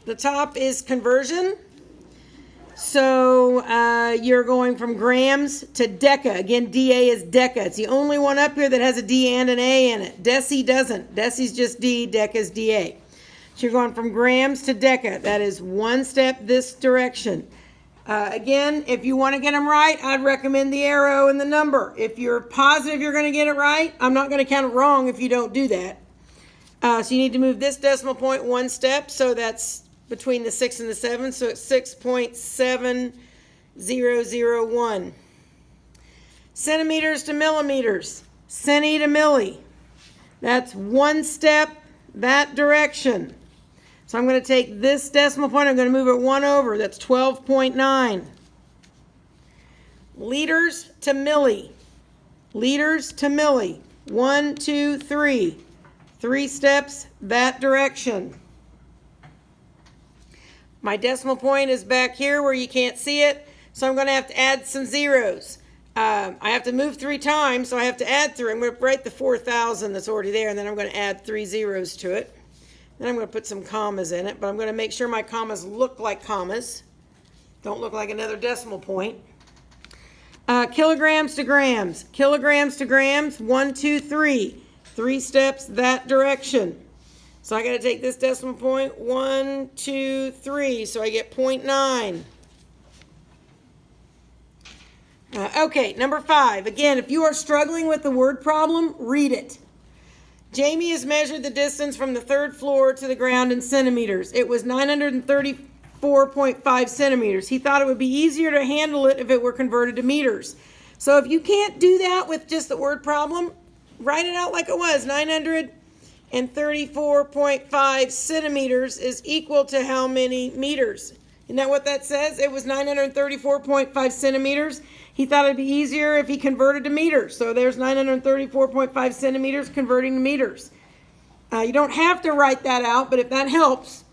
The top is conversion. So you're going from grams to deca. Again, DA is deca. It's the only one up here that has a D and an A in it. Deci doesn't. Deci's just D, deca's DA. So you're going from grams to deca. That is one step this direction. Again, if you want to get them right, I'd recommend the arrow and the number. If you're positive you're going to get it right, I'm not going to count it wrong if you don't do that. So you need to move this decimal point one step, so that's between the 6 and the 7, so it's 6.7001. Centimeters to millimeters, centi to milli. That's one step that direction. So I'm going to take this decimal point, I'm going to move it one over, that's 12.9. Liters to milli, liters to milli, 1, 2, 3. 3 steps that direction. My decimal point is back here where you can't see it, so I'm going to have to add some zeros. I have to move 3 times, so I have to add 3. I'm going to write the 4,000 that's already there, and then I'm going to add 3 zeros to it. Then I'm going to put some commas in it, but I'm going to make sure my commas look like commas. Don't look like another decimal point. Kilograms to grams. Kilograms to grams, 1, 2, 3. 3 steps that direction. So I got to take this decimal point, 1, 2, 3, so I get 0.9. Okay, number 5. Again, if you are struggling with the word problem, read it. Jamie has measured the distance from the 3rd floor to the ground in centimeters. It was 934.5 centimeters. He thought it would be easier to handle it if it were converted to meters. So if you can't do that with just the word problem, write it out like it was. 934.5 centimeters is equal to how many meters? Isn't that what that says? It was 934.5 centimeters. He thought it'd be easier if he converted to meters. So there's 934.5 centimeters converting to meters. You don't have to write that out, but if that helps.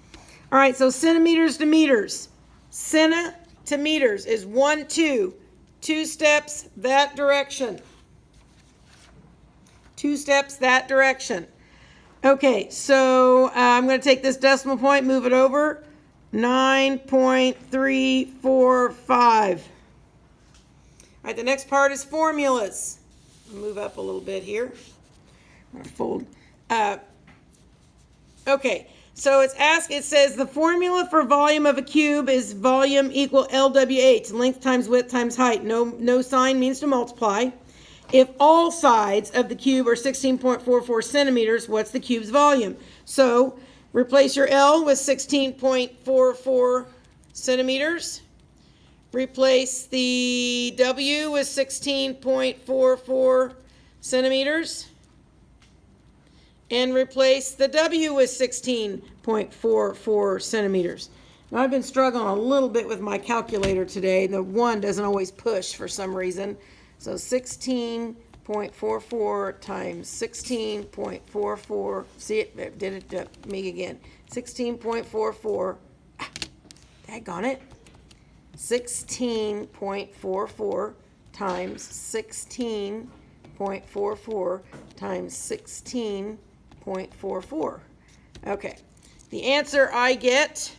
All right, so centimeters to meters. Centi to meters is 1, 2. 2 steps that direction. 2 steps that direction. Okay, so I'm going to take this decimal point, move it over, 9.345. All right, the next part is formulas. I'll move up a little bit here. I'm going to fold. Okay, so it says the formula for volume of a cube is volume equal LWH, length times width times height. No sign means to multiply. If all sides of the cube are 16.44 centimeters, what's the cube's volume? So replace your L with 16.44 centimeters. Replace the W with 16.44 centimeters. And replace the W with 16.44 centimeters. Now I've been struggling a little bit with my calculator today. The 1 doesn't always push for some reason. So 16.44 times 16.44. See it did it to me again. 16.44. Daggone it. 16.44 times 16.44 times 16.44. Okay. The answer I get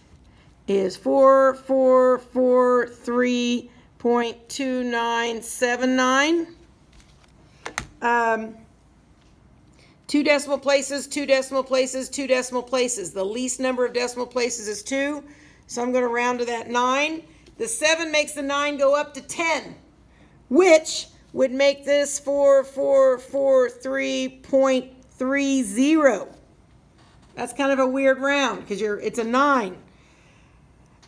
is 4443.2979. 2 decimal places, 2 decimal places, 2 decimal places. The least number of decimal places is 2, so I'm going to round to that 9. The 7 makes the 9 go up to 10, which would make this 4443.30. That's kind of a weird round because it's a 9.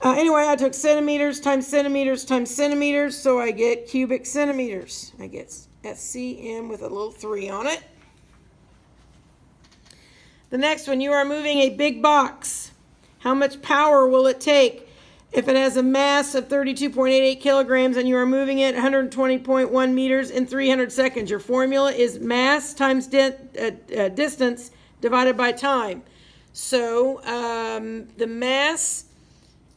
Anyway, I took centimeters times centimeters times centimeters, so I get cubic centimeters. I get SCM with a little 3 on it. The next one, you are moving a big box. How much power will it take if it has a mass of 32.88 kilograms and you are moving it 120.1 meters in 300 seconds? Your formula is mass times distance divided by time. So the mass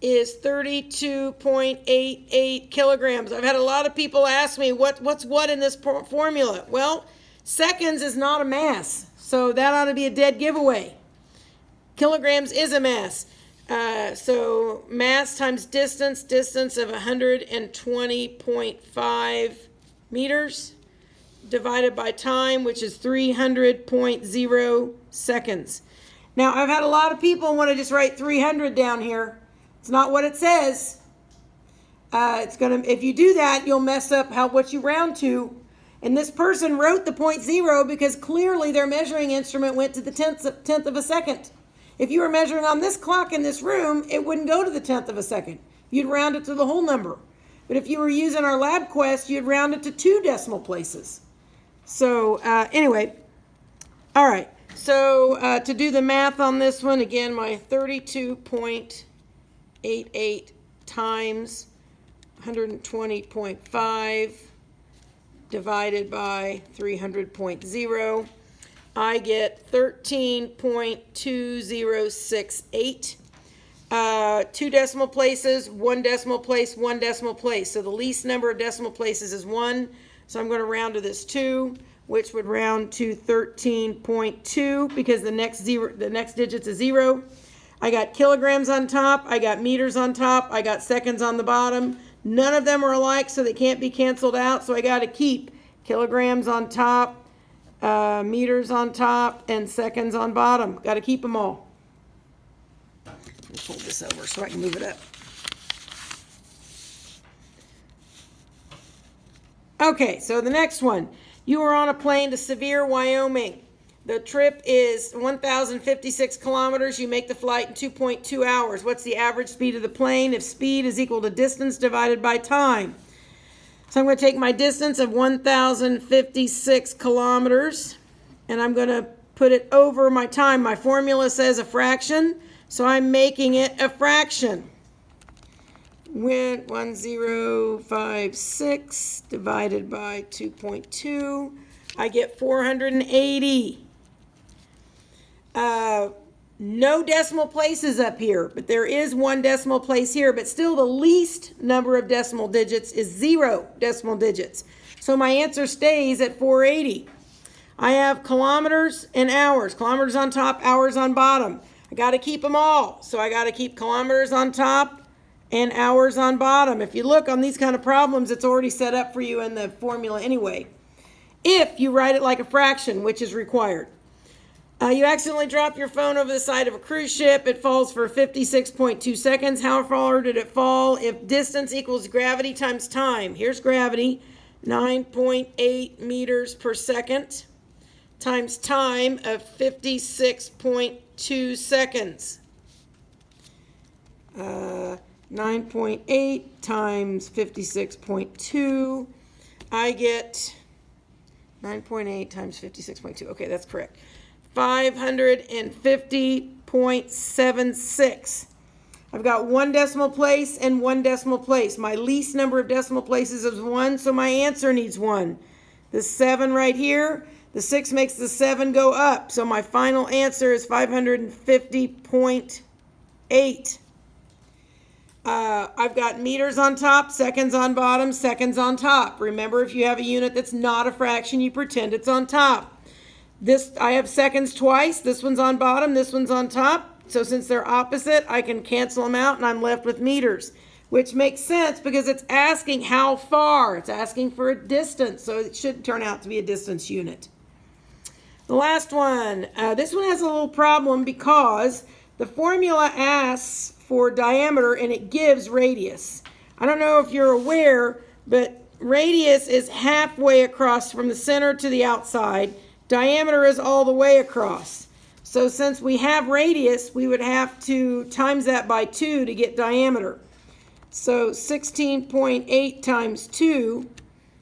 is 32.88 kilograms. I've had a lot of people ask me what's what in this formula. Well, seconds is not a mass, so that ought to be a dead giveaway. Kilograms is a mass. So mass times distance of 120.5 meters, divided by time, which is 300.0 seconds. Now, I've had a lot of people want to just write 300 down here. It's not what it says. If you do that, you'll mess up what you round to. And this person wrote the 0.0 because clearly their measuring instrument went to the tenth of a second. If you were measuring on this clock in this room, it wouldn't go to the 10th of a second. You'd round it to the whole number. But if you were using our LabQuest, you'd round it to 2 decimal places. So anyway, all right. So to do the math on this one, again, my 32.88 times 120.5 divided by 300.0. I get 13.2068. 2 decimal places, 1 decimal place, 1 decimal place. So the least number of decimal places is 1. So I'm going to round to this 2, which would round to 13.2 because the next digit's a 0. I got kilograms on top. I got meters on top. I got seconds on the bottom. None of them are alike, so they can't be canceled out. So I got to keep kilograms on top, meters on top, and seconds on bottom. Got to keep them all. Let me fold this over so I can move it up. Okay, so the next one. You are on a plane to Sevier, Wyoming. The trip is 1,056 kilometers. You make the flight in 2.2 hours. What's the average speed of the plane? If speed is equal to distance divided by time. So I'm going to take my distance of 1,056 kilometers, and I'm going to put it over my time. My formula says a fraction, so I'm making it a fraction. When 1056 divided by 2.2, I get 480. No decimal places up here, but there is 1 decimal place here, but still the least number of decimal digits is 0 decimal digits. So my answer stays at 480. I have kilometers and hours. Kilometers on top, hours on bottom. I got to keep them all. So I got to keep kilometers on top and hours on bottom. If you look on these kind of problems, it's already set up for you in the formula anyway. If you write it like a fraction, which is required. You accidentally drop your phone over the side of a cruise ship. It falls for 56.2 seconds. How far did it fall? If distance equals gravity times time. Here's gravity, 9.8 meters per second times time of 56.2 seconds. 9.8 times 56.2. I get 9.8 times 56.2. Okay, that's correct. 550.76. I've got 1 decimal place and 1 decimal place. My least number of decimal places is 1, so my answer needs 1. The 7 right here, the 6 makes the 7 go up, so my final answer is 550.8. I've got meters on top, seconds on bottom, seconds on top. Remember, if you have a unit that's not a fraction, you pretend it's on top. I have seconds twice. This one's on bottom, this one's on top. So since they're opposite, I can cancel them out and I'm left with meters, which makes sense because it's asking how far. It's asking for a distance, so it should turn out to be a distance unit. The last one. This one has a little problem because the formula asks for diameter and it gives radius. I don't know if you're aware, but radius is halfway across from the center to the outside. Diameter is all the way across. So since we have radius, we would have to times that by 2 to get diameter. So 16.8 times 2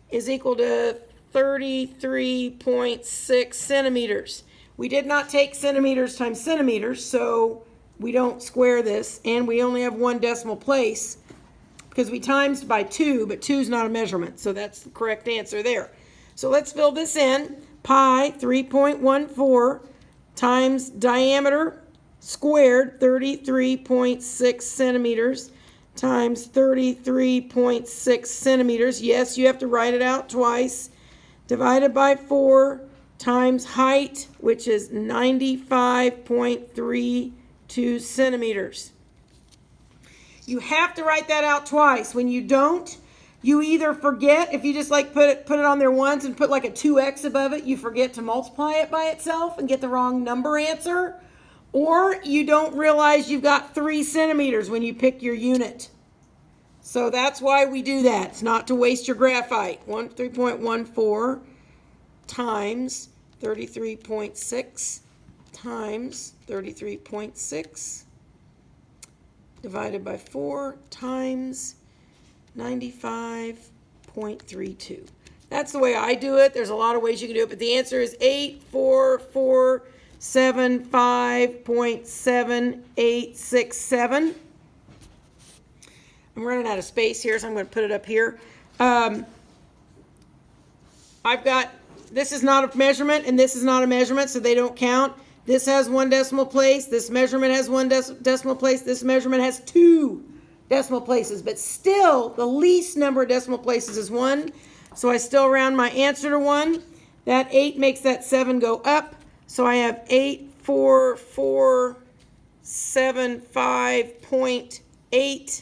is equal to 33.6 centimeters. We did not take centimeters times centimeters, so we don't square this, and we only have 1 decimal place because we times by 2, but 2 is not a measurement, so that's the correct answer there. So let's fill this in. Pi 3.14 times diameter squared 33.6 centimeters times 33.6 centimeters. Yes, you have to write it out twice. Divided by 4 times height, which is 95.32 centimeters. You have to write that out twice. When you don't, you either forget, if you just like put it on there once and put like a 2x above it, you forget to multiply it by itself and get the wrong number answer, or you don't realize you've got 3 centimeters when you pick your unit. So that's why we do that. It's not to waste your graphite. 3.14 times 33.6 times 33.6 divided by 4 times 95.32. That's the way I do it. There's a lot of ways you can do it, but the answer is 84475.7867. I'm running out of space here, so I'm going to put it up here. I've got, this is not a measurement, and this is not a measurement, so they don't count. This has 1 decimal place. This measurement has 1 decimal place. This measurement has 2 decimal places, but still the least number of decimal places is 1. So I still round my answer to 1. That 8 makes that 7 go up. So I have 84475.8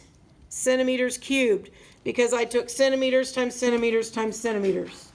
centimeters cubed, because I took centimeters times centimeters times centimeters.